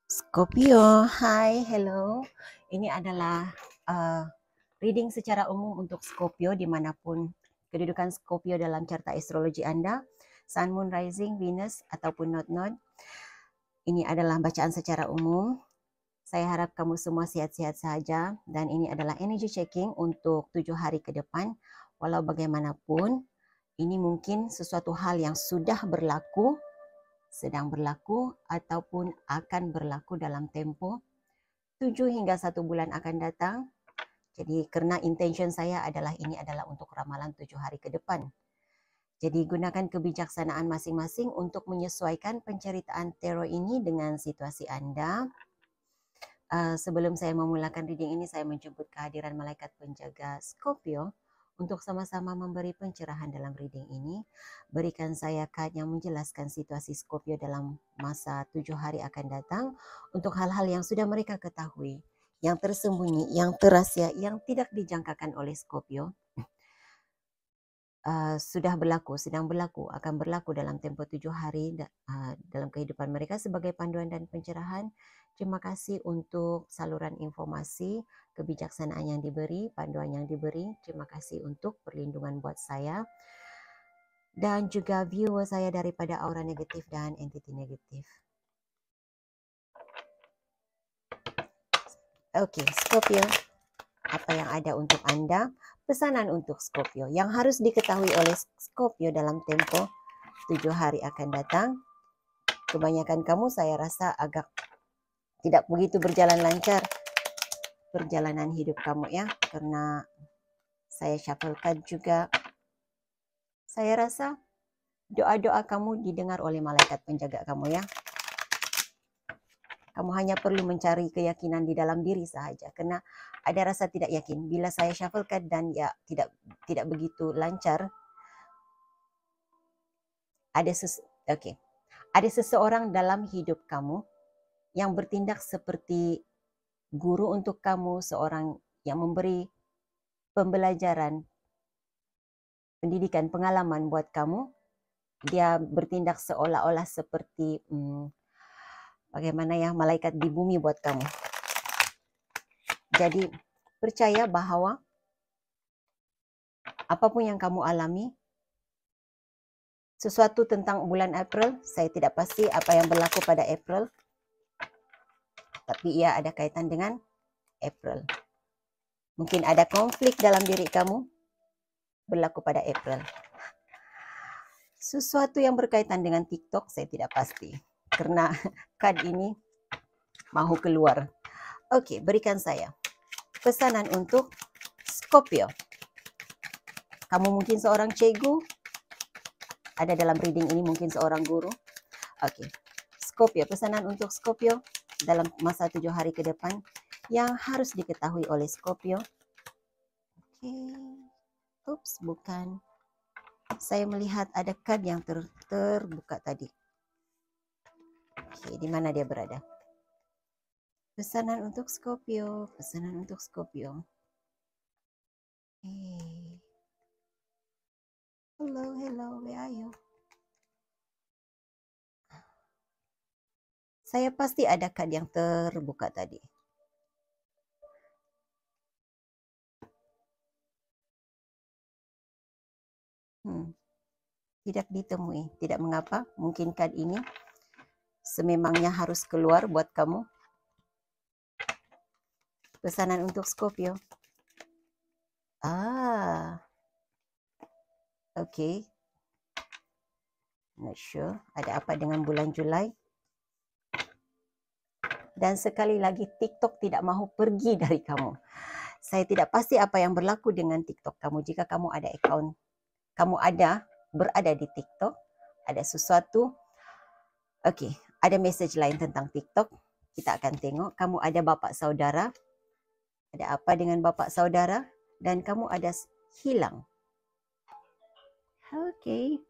Scorpio, hai, hello. Ini adalah reading secara umum untuk Scorpio dimanapun kedudukan Scorpio dalam carta astrologi Anda, Sun, Moon, Rising, Venus ataupun Node. Ini adalah bacaan secara umum. Saya harap kamu semua sehat-sehat saja dan ini adalah energy checking untuk 7 hari ke depan. Walau bagaimanapun, ini mungkin sesuatu hal yang sudah berlaku, sedang berlaku ataupun akan berlaku dalam tempo 7 hingga 1 bulan akan datang. Jadi kerana intention saya adalah ini adalah untuk ramalan 7 hari ke depan. Jadi gunakan kebijaksanaan masing-masing untuk menyesuaikan penceritaan tarot ini dengan situasi anda. Sebelum saya memulakan reading ini, saya menjemput kehadiran malaikat penjaga Scorpio untuk sama-sama memberi pencerahan dalam reading ini. Berikan saya kad yang menjelaskan situasi Scorpio dalam masa 7 hari akan datang untuk hal-hal yang sudah mereka ketahui, yang tersembunyi, yang terahsia, yang tidak dijangkakan oleh Scorpio. Sudah berlaku, sedang berlaku, akan berlaku dalam tempoh 7 hari dalam kehidupan mereka sebagai panduan dan pencerahan. Terima kasih untuk saluran informasi, kebijaksanaan yang diberi, panduan yang diberi. Terima kasih untuk perlindungan buat saya dan juga viewer saya daripada aura negatif dan entiti negatif. Okey, Scorpio, apa yang ada untuk anda? Pesanan untuk Scorpio yang harus diketahui oleh Scorpio dalam tempo 7 hari akan datang. Kebanyakan kamu saya rasa agak tidak begitu berjalan lancar perjalanan hidup kamu ya, karena saya shufflekan juga. Saya rasa doa-doa kamu didengar oleh malaikat penjaga kamu ya. Kamu hanya perlu mencari keyakinan di dalam diri sahaja, karena ada rasa tidak yakin. Bila saya shufflekan dan ya tidak begitu lancar, ada seseorang dalam hidup kamu yang bertindak seperti guru untuk kamu, seorang yang memberi pembelajaran, pendidikan, pengalaman buat kamu. Dia bertindak seolah-olah seperti bagaimana ya, malaikat di bumi buat kamu. Jadi percaya bahawa apapun yang kamu alami, sesuatu tentang bulan April, saya tidak pasti apa yang berlaku pada April, tapi ia ada kaitan dengan April. Mungkin ada konflik dalam diri kamu berlaku pada April. Sesuatu yang berkaitan dengan TikTok saya tidak pasti, karena kad ini mahu keluar. Okey, berikan saya pesanan untuk Scorpio. Kamu mungkin seorang cikgu, ada dalam reading ini mungkin seorang guru. Okey, Scorpio, pesanan untuk Scorpio dalam masa 7 hari ke depan yang harus diketahui oleh Scorpio. Okey, oops, bukan. Saya melihat ada kad yang terbuka tadi. Okey, di mana dia berada? Pesanan untuk Scorpio, pesanan untuk Scorpio. Hey. Hello, where are you? Saya pasti ada kad yang terbuka tadi. Tidak ditemui, tidak mengapa. Mungkin kad ini sememangnya harus keluar buat kamu. Pesanan untuk Scorpio. Okay. Not sure. Ada apa dengan bulan Julai? Dan sekali lagi, TikTok tidak mahu pergi dari kamu. Saya tidak pasti apa yang berlaku dengan TikTok kamu. Jika kamu ada akaun, kamu berada di TikTok, ada sesuatu. Okey, ada message lain tentang TikTok. Kita akan tengok. Kamu ada bapa saudara. Ada apa dengan bapa saudara? Dan kamu ada hilang. Okey.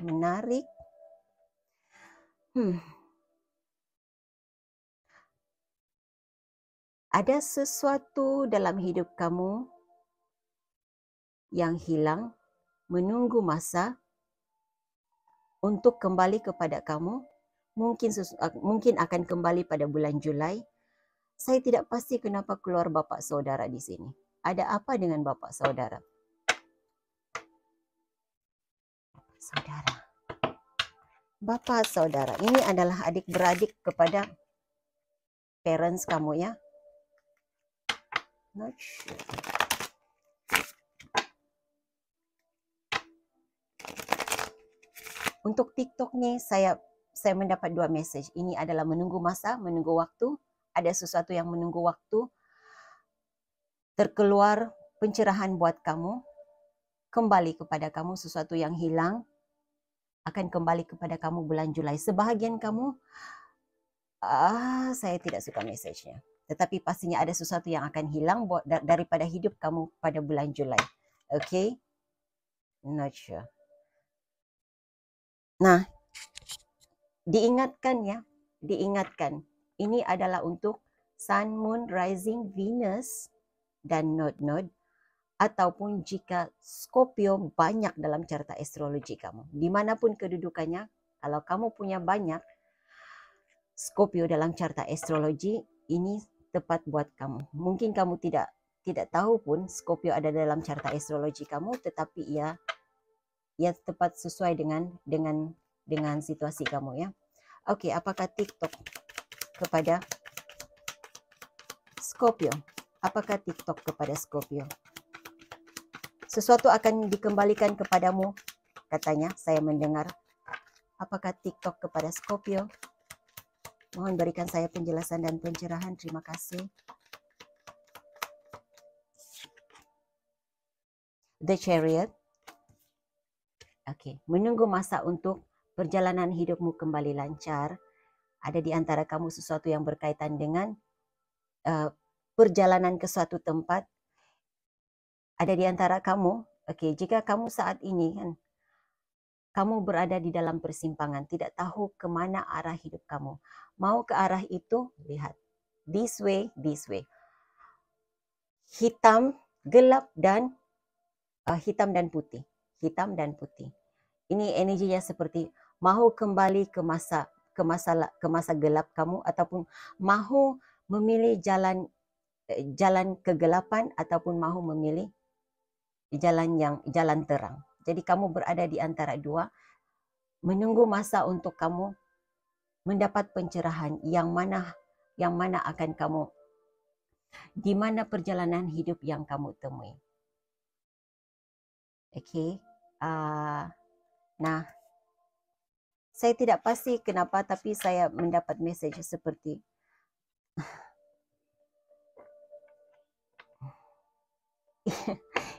Menarik. Ada sesuatu dalam hidup kamu yang hilang, menunggu masa untuk kembali kepada kamu. Mungkin akan kembali pada bulan Julai. Saya tidak pasti kenapa keluar bapa saudara di sini. Ada apa dengan bapa saudara? Saudara. Bapa saudara. Ini adalah adik-beradik kepada parents kamu ya. Not sure. Untuk TikTok nih saya mendapat 2 message. Ini adalah menunggu masa, menunggu waktu. Ada sesuatu yang menunggu waktu. Terkeluar pencerahan buat kamu. Kembali kepada kamu sesuatu yang hilang. Akan kembali kepada kamu bulan Julai. Sebahagian kamu, saya tidak suka message-nya. Tetapi pastinya ada sesuatu yang akan hilang daripada hidup kamu pada bulan Julai. Okay? Not sure. Nah, diingatkan ya. Diingatkan. Ini adalah untuk Sun, Moon, Rising, Venus, dan node-node. Ataupun jika Scorpio banyak dalam carta astrologi kamu. Dimanapun kedudukannya, kalau kamu punya banyak Scorpio dalam carta astrologi, ini tepat buat kamu. Mungkin kamu tidak tahu pun Scorpio ada dalam carta astrologi kamu, tetapi ia tepat sesuai dengan situasi kamu ya. Oke, apakah TikTok kepada Scorpio? Apakah TikTok kepada Scorpio? Sesuatu akan dikembalikan kepadamu, katanya, saya mendengar. Apakah TikTok kepada Scorpio? Mohon berikan saya penjelasan dan pencerahan. Terima kasih. The Chariot. Oke, menunggu masa untuk perjalanan hidupmu kembali lancar. Ada di antara kamu sesuatu yang berkaitan dengan perjalanan ke suatu tempat. Ada di antara kamu, jika kamu saat ini kan, kamu berada di dalam persimpangan, tidak tahu kemana arah hidup kamu. Mau ke arah itu, lihat. This way, this way. Hitam, gelap, dan hitam dan putih. Hitam dan putih. Ini energinya seperti mahu kembali ke masa gelap kamu, ataupun mahu memilih jalan kegelapan, ataupun mahu memilih jalan terang. Jadi kamu berada di antara dua, menunggu masa untuk kamu mendapat pencerahan yang mana akan kamu, di mana perjalanan hidup yang kamu temui. Oke. Nah, saya tidak pasti kenapa, tapi saya mendapat message seperti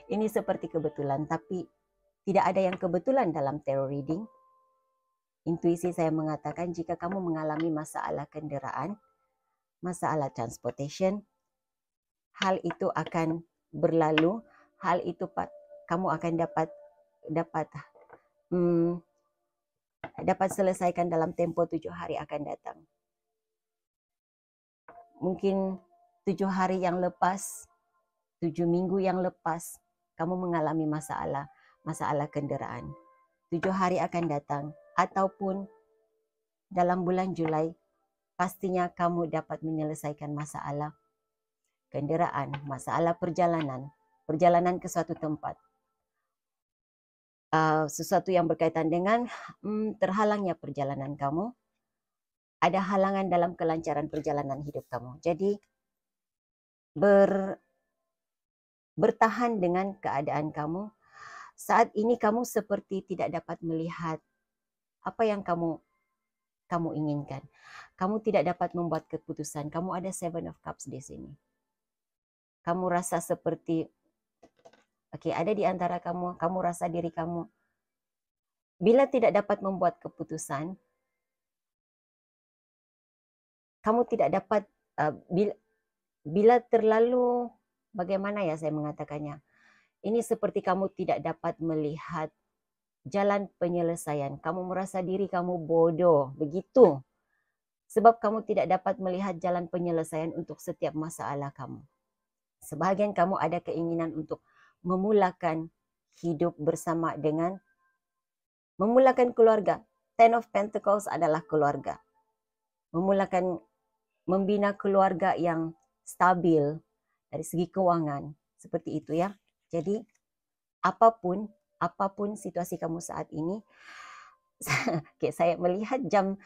ini seperti kebetulan, tapi tidak ada yang kebetulan dalam tarot reading. Intuisi saya mengatakan jika kamu mengalami masalah kendaraan, masalah transportation, hal itu akan berlalu, hal itu kamu akan dapat selesaikan dalam tempo 7 hari akan datang. Mungkin 7 hari yang lepas, 7 minggu yang lepas, kamu mengalami masalah kendaraan. 7 hari akan datang, ataupun dalam bulan Julai, pastinya kamu dapat menyelesaikan masalah kendaraan, masalah perjalanan ke suatu tempat. Sesuatu yang berkaitan dengan terhalangnya perjalanan kamu. Ada halangan dalam kelancaran perjalanan hidup kamu. Jadi bertahan dengan keadaan kamu. Saat ini kamu seperti tidak dapat melihat apa yang kamu inginkan. Kamu tidak dapat membuat keputusan. Kamu ada Seven of Cups di sini. Kamu rasa seperti ada di antara kamu rasa diri kamu bila tidak dapat membuat keputusan, kamu tidak dapat bila terlalu, bagaimana ya saya mengatakannya, ini seperti kamu tidak dapat melihat jalan penyelesaian. Kamu merasa diri kamu bodoh, begitu. Sebab kamu tidak dapat melihat jalan penyelesaian untuk setiap masalah kamu. Sebahagian kamu ada keinginan untuk memulakan hidup bersama dengan, memulakan keluarga. Ten of Pentacles adalah keluarga. Memulakan, membina keluarga yang stabil dari segi keuangan. Seperti itu ya. Jadi apapun situasi kamu saat ini, okay, saya melihat jam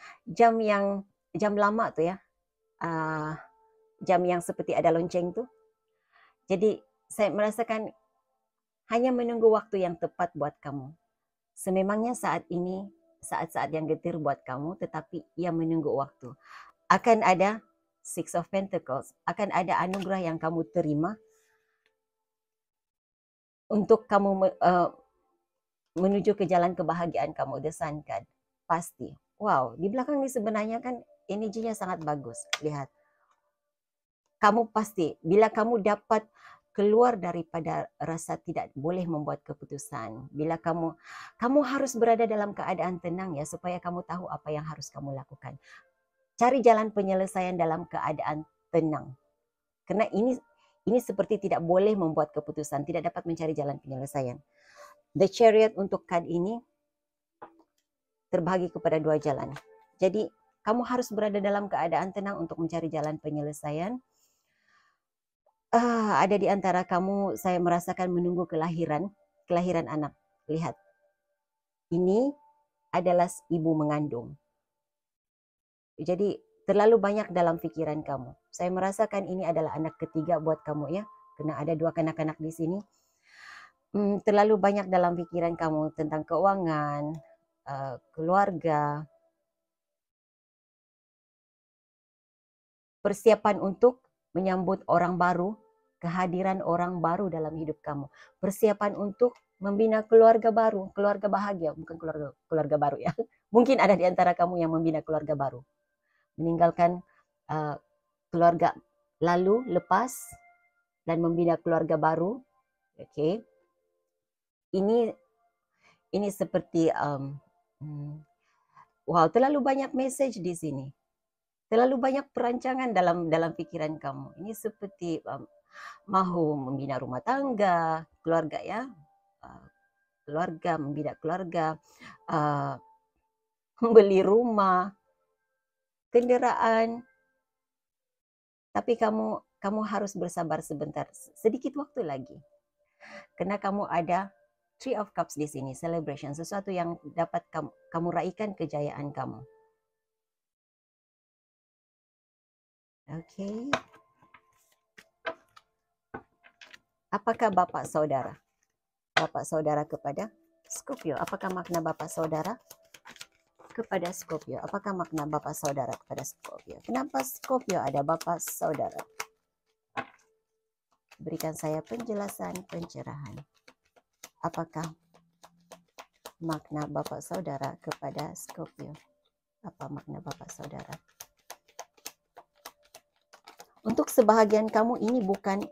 lama tuh ya. Jam yang seperti ada lonceng tuh. Jadi saya merasakan hanya menunggu waktu yang tepat buat kamu. Sememangnya saat ini saat-saat yang getir buat kamu, tetapi ia menunggu waktu. Akan ada Six of Pentacles, akan ada anugerah yang kamu terima untuk kamu menuju ke jalan kebahagiaan kamu. The Sun card, pasti. Wow, di belakang ini sebenarnya kan energinya sangat bagus. Lihat, kamu pasti, bila kamu dapat keluar daripada rasa tidak boleh membuat keputusan, bila kamu harus berada dalam keadaan tenang ya, supaya kamu tahu apa yang harus kamu lakukan. Cari jalan penyelesaian dalam keadaan tenang. Karena ini seperti tidak boleh membuat keputusan, tidak dapat mencari jalan penyelesaian. The Chariot untuk card ini terbagi kepada dua jalan. Jadi kamu harus berada dalam keadaan tenang untuk mencari jalan penyelesaian. Ada di antara kamu, saya merasakan menunggu kelahiran anak. Lihat, ini adalah ibu mengandung. Jadi terlalu banyak dalam pikiran kamu. Saya merasakan ini adalah anak ketiga buat kamu ya, karena ada dua kanak-kanak di sini. Terlalu banyak dalam pikiran kamu tentang keuangan, keluarga, persiapan untuk menyambut orang baru, kehadiran orang baru dalam hidup kamu. Persiapan untuk membina keluarga baru, keluarga bahagia, bukan keluarga baru ya. Mungkin ada di antara kamu yang membina keluarga baru. Meninggalkan keluarga lalu, lepas, dan membina keluarga baru. Oke. Ini seperti wow, terlalu banyak message di sini. Terlalu banyak perancangan dalam pikiran kamu. Ini seperti mahu membina rumah tangga, keluarga ya, keluarga, membina keluarga, membeli rumah, kendaraan. Tapi kamu harus bersabar sebentar, sedikit waktu lagi. Karena kamu ada Three of Cups di sini, celebration, sesuatu yang dapat kamu raihkan kejayaan kamu. Oke. Apakah Bapak Saudara? Bapak Saudara kepada Scorpio. Apakah makna Bapak Saudara kepada Scorpio? Apakah makna Bapak Saudara kepada Scorpio? Kenapa Scorpio ada Bapak Saudara? Berikan saya penjelasan, pencerahan. Apakah makna Bapak Saudara kepada Scorpio? Apa makna Bapak Saudara? Untuk sebahagian kamu ini bukan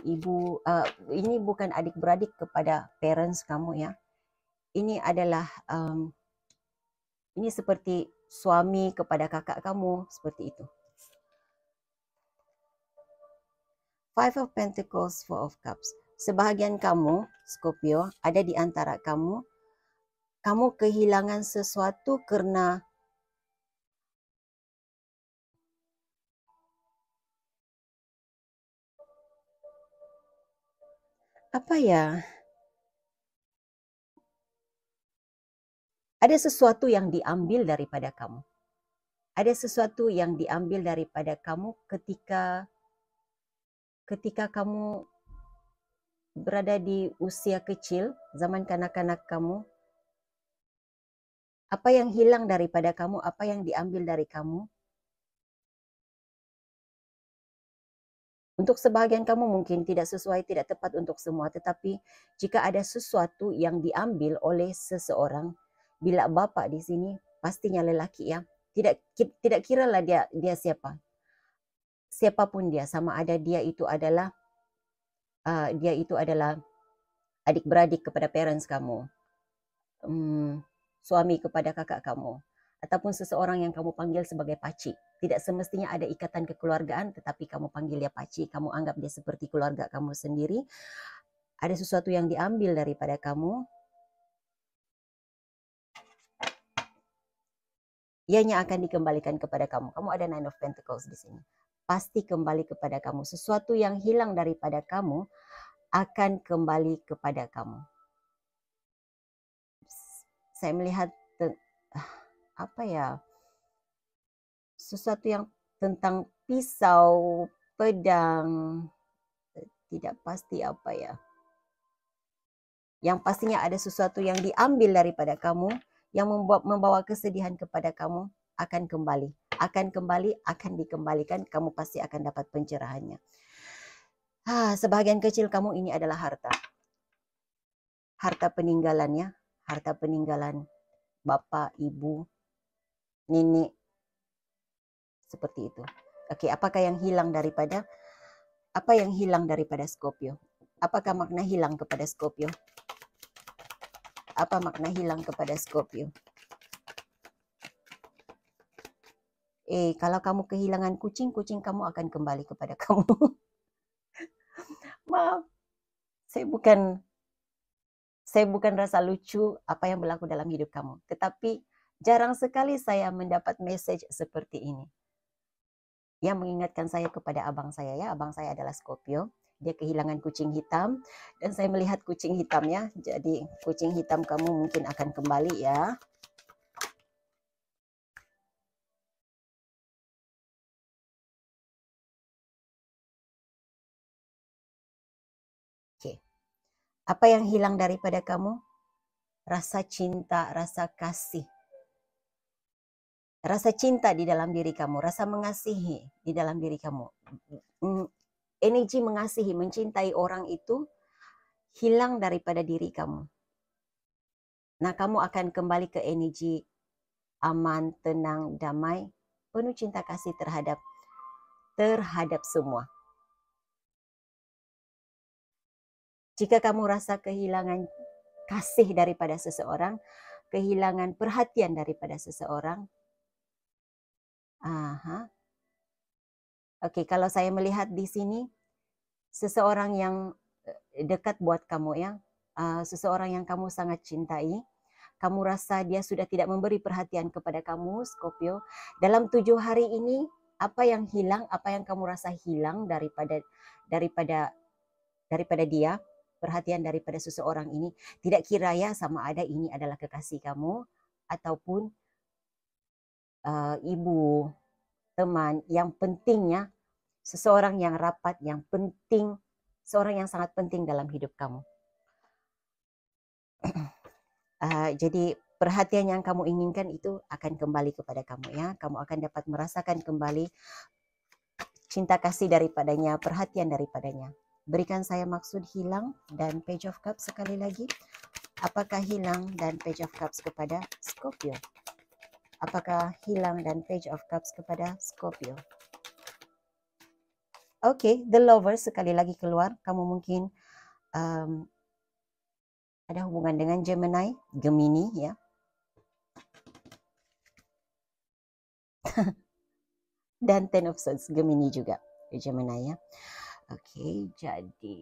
ibu, ini bukan adik-beradik kepada parents kamu ya. Ini adalah ini seperti suami kepada kakak kamu, seperti itu. Five of Pentacles, Four of Cups. Sebahagian kamu, Scorpio, ada di antara kamu kehilangan sesuatu karena apa ya? Ada sesuatu yang diambil daripada kamu. Ada sesuatu yang diambil daripada kamu ketika kamu berada di usia kecil, zaman kanak-kanak kamu. Apa yang hilang daripada kamu, apa yang diambil dari kamu. Untuk sebahagian kamu mungkin tidak sesuai, tidak tepat untuk semua. Tetapi jika ada sesuatu yang diambil oleh seseorang, bila Bapak di sini pastinya lelaki ya. Tidak kiralah dia siapa. Siapapun dia, sama ada dia itu adalah adik-beradik kepada parents kamu. Suami kepada kakak kamu. Ataupun seseorang yang kamu panggil sebagai pakcik. Tidak semestinya ada ikatan kekeluargaan, tetapi kamu panggil dia pakcik, kamu anggap dia seperti keluarga kamu sendiri. Ada sesuatu yang diambil daripada kamu. ianya akan dikembalikan kepada kamu. Kamu ada Nine of Pentacles di sini. Pasti kembali kepada kamu. Sesuatu yang hilang daripada kamu akan kembali kepada kamu. Saya melihat apa ya? Sesuatu yang tentang pisau, pedang, tidak pasti apa ya. Yang pastinya ada sesuatu yang diambil daripada kamu, yang membawa kesedihan kepada kamu, akan kembali. Akan dikembalikan, kamu pasti akan dapat pencerahannya. Sebahagian kecil kamu ini adalah harta. Harta peninggalannya, harta peninggalan bapak, ibu, nenek, seperti itu. Oke, apakah yang hilang daripada Scorpio? Apakah makna hilang kepada Scorpio? Apa makna hilang kepada Scorpio? Kalau kamu kehilangan kucing, kucing kamu akan kembali kepada kamu. Maaf, saya bukan rasa lucu apa yang berlaku dalam hidup kamu. Tetapi jarang sekali saya mendapat message seperti ini. Yang mengingatkan saya kepada abang saya ya. Abang saya adalah Scorpio. Dia kehilangan kucing hitam. Dan saya melihat kucing hitamnya. Jadi kucing hitam kamu mungkin akan kembali ya. Oke. Apa yang hilang daripada kamu? Rasa cinta, rasa kasih. Rasa cinta di dalam diri kamu. Rasa mengasihi di dalam diri kamu. Energi mengasihi, mencintai orang itu hilang daripada diri kamu. Nah, kamu akan kembali ke energi aman, tenang, damai, penuh cinta kasih terhadap semua. Jika kamu rasa kehilangan kasih daripada seseorang, kehilangan perhatian daripada seseorang, Oke, kalau saya melihat di sini, seseorang yang dekat buat kamu ya, seseorang yang kamu sangat cintai, kamu rasa dia sudah tidak memberi perhatian kepada kamu, Scorpio. Dalam 7 hari ini, apa yang hilang, apa yang kamu rasa hilang daripada dia, perhatian daripada seseorang ini, tidak kira ya sama ada ini adalah kekasih kamu, ataupun ibu, teman, yang pentingnya seseorang yang rapat, yang penting, seorang yang sangat penting dalam hidup kamu. Jadi perhatian yang kamu inginkan itu akan kembali kepada kamu ya. Kamu akan dapat merasakan kembali cinta kasih daripadanya, perhatian daripadanya. Berikan saya maksud hilang dan Page of Cups sekali lagi. Apakah hilang dan Page of Cups kepada Scorpio? Apakah hilang dan Page of Cups kepada Scorpio? Oke, The Lovers sekali lagi keluar. Kamu mungkin ada hubungan dengan Gemini ya. Dan Ten of Swords, Gemini juga, Gemini ya. Oke, jadi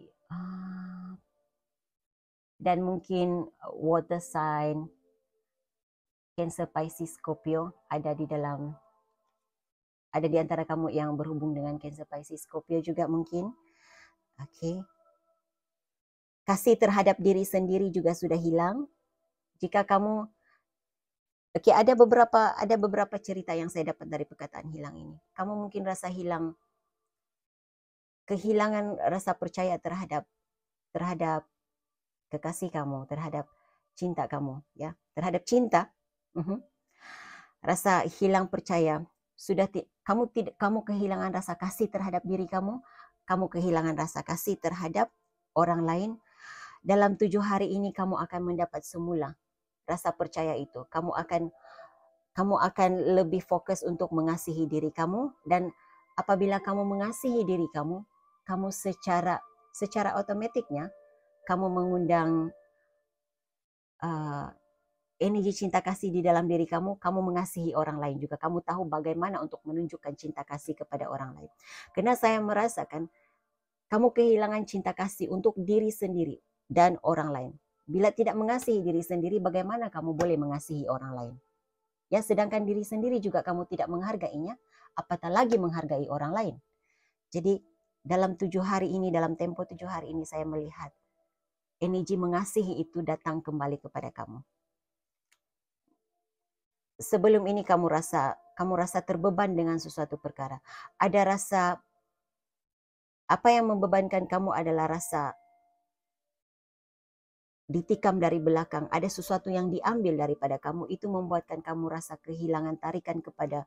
dan mungkin water sign, Cancer, Pisces, Scorpio ada di antara kamu yang berhubung dengan Cancer, Pisces, Scorpio juga mungkin. Oke. Kasih terhadap diri sendiri juga sudah hilang. Jika kamu ada beberapa cerita yang saya dapat dari perkataan hilang ini. Kamu mungkin rasa kehilangan rasa percaya terhadap kekasih kamu, terhadap cinta kamu ya, terhadap cinta. Rasa hilang percaya. Kamu kehilangan rasa kasih terhadap diri kamu kehilangan rasa kasih terhadap orang lain. Dalam 7 hari ini kamu akan mendapat semula rasa percaya itu. Kamu akan lebih fokus untuk mengasihi diri kamu, dan apabila kamu mengasihi diri kamu secara otomatiknya kamu mengundang energi cinta kasih di dalam diri kamu mengasihi orang lain juga. Kamu tahu bagaimana untuk menunjukkan cinta kasih kepada orang lain. Karena saya merasakan kamu kehilangan cinta kasih untuk diri sendiri dan orang lain. Bila tidak mengasihi diri sendiri, bagaimana kamu boleh mengasihi orang lain? Ya, sedangkan diri sendiri juga kamu tidak menghargainya, apatah lagi menghargai orang lain. Jadi dalam 7 hari ini, dalam tempo 7 hari ini saya melihat energi mengasihi itu datang kembali kepada kamu. Sebelum ini kamu rasa terbeban dengan sesuatu perkara. Ada rasa, apa yang membebankan kamu adalah rasa ditikam dari belakang, ada sesuatu yang diambil daripada kamu, itu membuatkan kamu rasa kehilangan tarikan kepada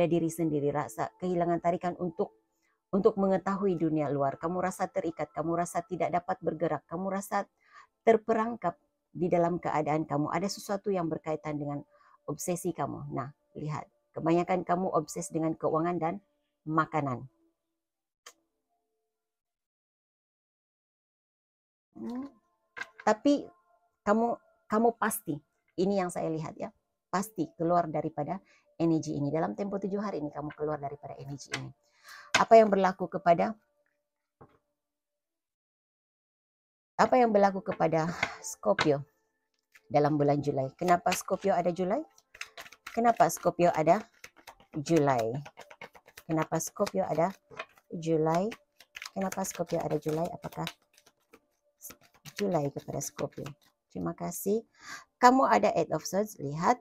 diri sendiri, rasa kehilangan tarikan untuk mengetahui dunia luar. Kamu rasa terikat, kamu rasa tidak dapat bergerak, kamu rasa terperangkap di dalam keadaan kamu. Ada sesuatu yang berkaitan dengan obsesi kamu. Nah, lihat, kebanyakan kamu obses dengan keuangan dan makanan. Tapi kamu pasti, ini yang saya lihat ya, pasti keluar daripada energi ini. Dalam tempo 7 hari ini kamu keluar daripada energi ini. Apa yang berlaku kepada Scorpio dalam bulan Julai? Kenapa Scorpio ada Julai? Kenapa Scorpio ada Julai? Kenapa Scorpio ada Julai? Kenapa Scorpio ada Julai? Apakah Julai kepada Scorpio? Terima kasih. Kamu ada Eight of Swords. Lihat,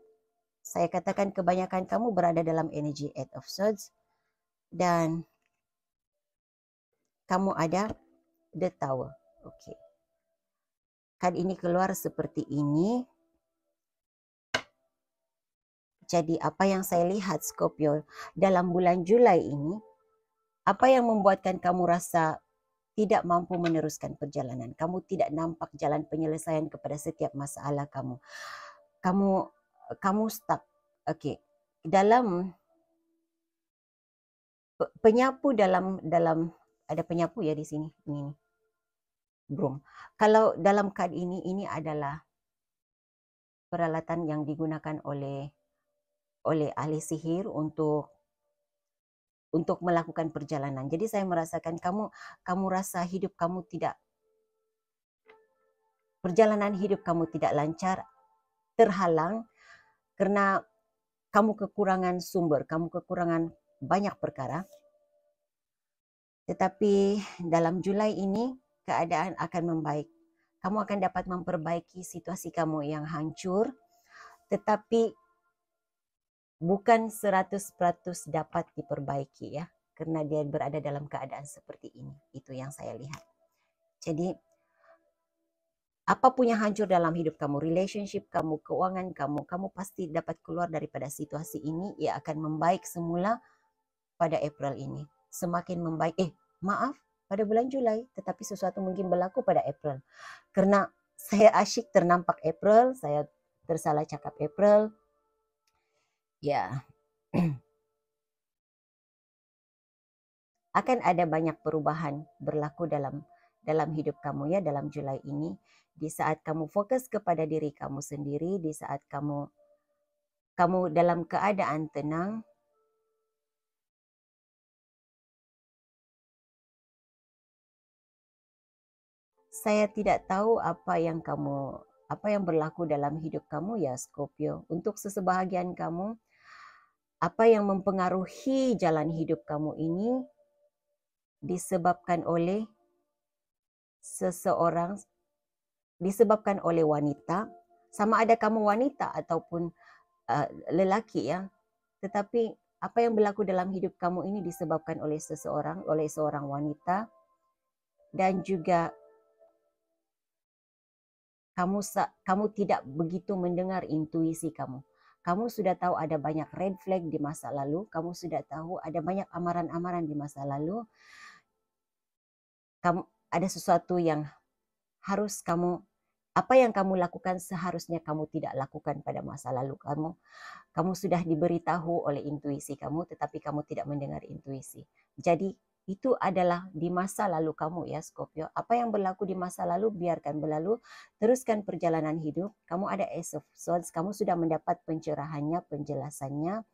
saya katakan kebanyakan kamu berada dalam energi Eight of Swords. Dan kamu ada The Tower. Oke. Kad ini keluar seperti ini. Jadi apa yang saya lihat Scorpio dalam bulan Julai ini, apa yang membuatkan kamu rasa tidak mampu meneruskan perjalanan. Kamu tidak nampak jalan penyelesaian kepada setiap masalah kamu. Kamu stuck. Oke. Dalam penyapu dalam ada penyapu ya di sini. Ini. Broom. Kalau dalam kad ini adalah peralatan yang digunakan oleh ahli sihir untuk melakukan perjalanan. Jadi saya merasakan kamu rasa perjalanan hidup kamu tidak lancar, terhalang karena kamu kekurangan sumber, kamu kekurangan banyak perkara. Tetapi dalam Julai ini keadaan akan membaik. Kamu akan dapat memperbaiki situasi kamu yang hancur, tetapi bukan 100% dapat diperbaiki ya, karena dia berada dalam keadaan seperti ini. Itu yang saya lihat. Jadi apapun yang hancur dalam hidup kamu, relationship kamu, keuangan kamu pasti dapat keluar daripada situasi ini. Ia akan membaik semula pada April ini. Semakin membaik, pada bulan Julai, tetapi sesuatu mungkin berlaku pada April. Karena saya asyik ternampak April, saya tersalah cakap April. Ya, akan ada banyak perubahan berlaku dalam hidup kamu ya dalam Julai ini. Di saat kamu fokus kepada diri kamu sendiri, di saat kamu dalam keadaan tenang, saya tidak tahu apa yang berlaku dalam hidup kamu ya Scorpio. Untuk sesebahagian kamu, apa yang mempengaruhi jalan hidup kamu ini disebabkan oleh seseorang, disebabkan oleh wanita, sama ada kamu wanita ataupun lelaki ya. Tetapi apa yang berlaku dalam hidup kamu ini disebabkan oleh seorang wanita, dan juga kamu tidak begitu mendengar intuisi kamu. Kamu sudah tahu ada banyak red flag di masa lalu. Kamu sudah tahu ada banyak amaran-amaran di masa lalu. Ada sesuatu yang harus apa yang kamu lakukan seharusnya kamu tidak lakukan pada masa lalu. Kamu sudah diberitahu oleh intuisi kamu, tetapi kamu tidak mendengar intuisi. Jadi itu adalah di masa lalu kamu ya Scorpio. Apa yang berlaku di masa lalu biarkan berlalu. Teruskan perjalanan hidup. Kamu ada Ace of Swords. Kamu sudah mendapat pencerahannya, penjelasannya.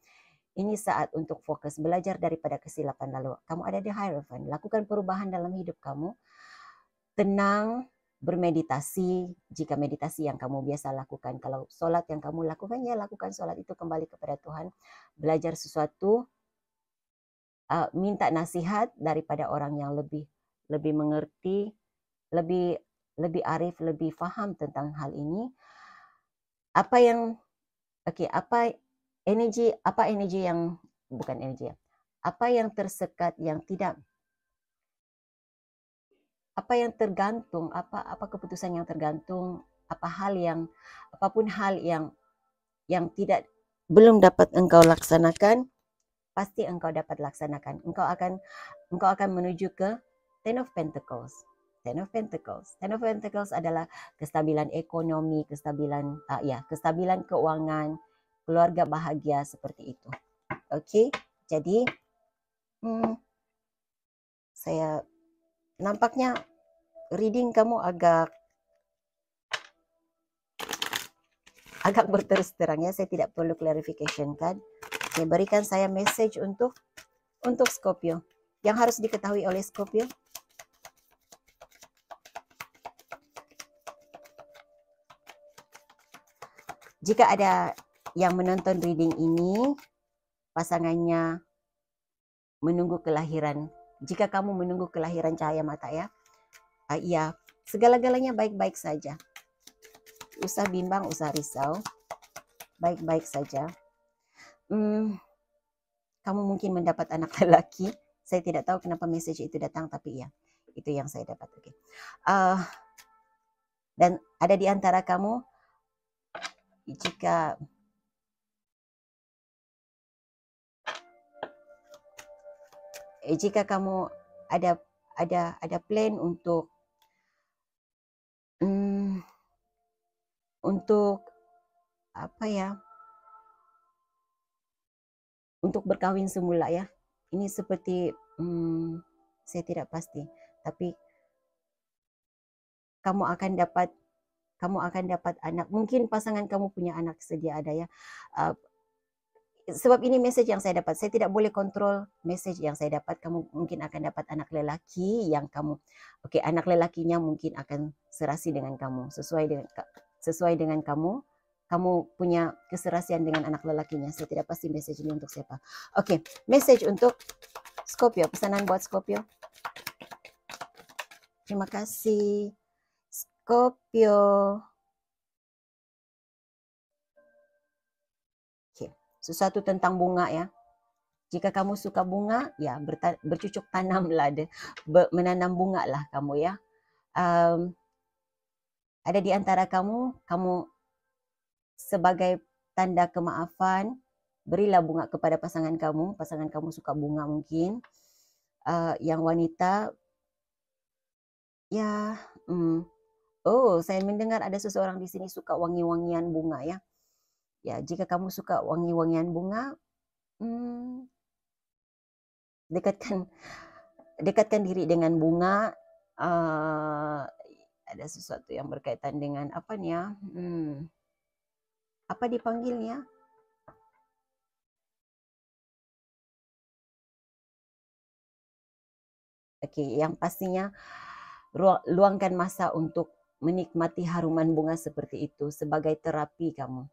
Ini saat untuk fokus belajar daripada kesilapan lalu. Kamu ada The Hierophant. Lakukan perubahan dalam hidup kamu. Tenang bermeditasi jika meditasi yang kamu biasa lakukan. Kalau solat yang kamu lakukan, ya lakukan solat itu kembali kepada Tuhan. Belajar sesuatu, minta nasihat daripada orang yang lebih mengerti, lebih arif, lebih faham tentang hal ini. Apa energi yang bukan energi ya. Apa yang tersekat, yang tidak, apa yang tergantung, apa keputusan yang tergantung, apapun hal yang belum dapat engkau laksanakan, pasti engkau dapat laksanakan. Engkau akan menuju ke Ten of Pentacles. Ten of Pentacles. Ten of Pentacles adalah kestabilan ekonomi, kestabilan keuangan, keluarga bahagia, seperti itu. Oke, jadi saya nampaknya reading kamu agak berterus terang ya. Saya tidak perlu clarification kan. Oke, berikan saya message untuk Scorpio. Yang harus diketahui oleh Scorpio. Jika ada yang menonton reading ini, pasangannya menunggu kelahiran. Jika kamu menunggu kelahiran cahaya mata ya, ya segala-galanya baik-baik saja. Usah bimbang, usah risau, baik-baik saja. Kamu mungkin mendapat anak lelaki. Saya tidak tahu kenapa message itu datang, tapi ya itu yang saya dapat. Oke. Dan ada di antara kamu, jika kamu ada plan untuk apa ya, untuk berkahwin semula ya. Ini seperti saya tidak pasti, tapi kamu akan dapat anak. Mungkin pasangan kamu punya anak sedia ada ya. Sebab ini message yang saya dapat. Saya tidak boleh kontrol message yang saya dapat. Kamu mungkin akan dapat anak lelaki yang kamu, anak lelakinya mungkin akan serasi dengan kamu, sesuai dengan kamu. Kamu punya keserasian dengan anak lelakinya. Saya tidak pasti message ini untuk siapa. Oke, message untuk Scorpio. Pesanan buat Scorpio. Terima kasih, Scorpio. Sesuatu tentang bunga ya. Jika kamu suka bunga, ya bercucuk tanamlah, menanam bunga lah kamu ya. Ada di antara kamu sebagai tanda kemaafan, berilah bunga kepada pasangan kamu. Pasangan kamu suka bunga mungkin. Yang wanita, ya, saya mendengar ada seseorang di sini suka wangi-wangian bunga ya. Ya, jika kamu suka wangi-wangian bunga, dekatkan diri dengan bunga. Ada sesuatu yang berkaitan dengan apa nih ya? Apa dipanggilnya? Oke, yang pastinya luangkan masa untuk menikmati haruman bunga seperti itu sebagai terapi kamu.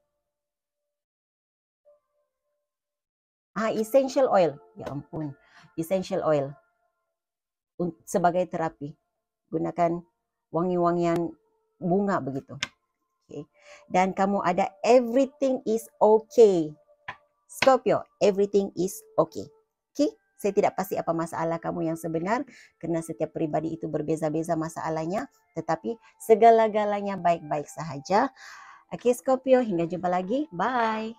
Essential oil. Ya ampun. Essential oil. Sebagai terapi. Gunakan wangi-wangian bunga begitu. Okay. Dan kamu ada everything is okay. Scorpio, everything is okay. Okay? Saya tidak pasti apa masalah kamu yang sebenar, karena setiap pribadi itu berbeza-beza masalahnya, tetapi segala-galanya baik-baik sahaja. Oke, Scorpio, hingga jumpa lagi. Bye.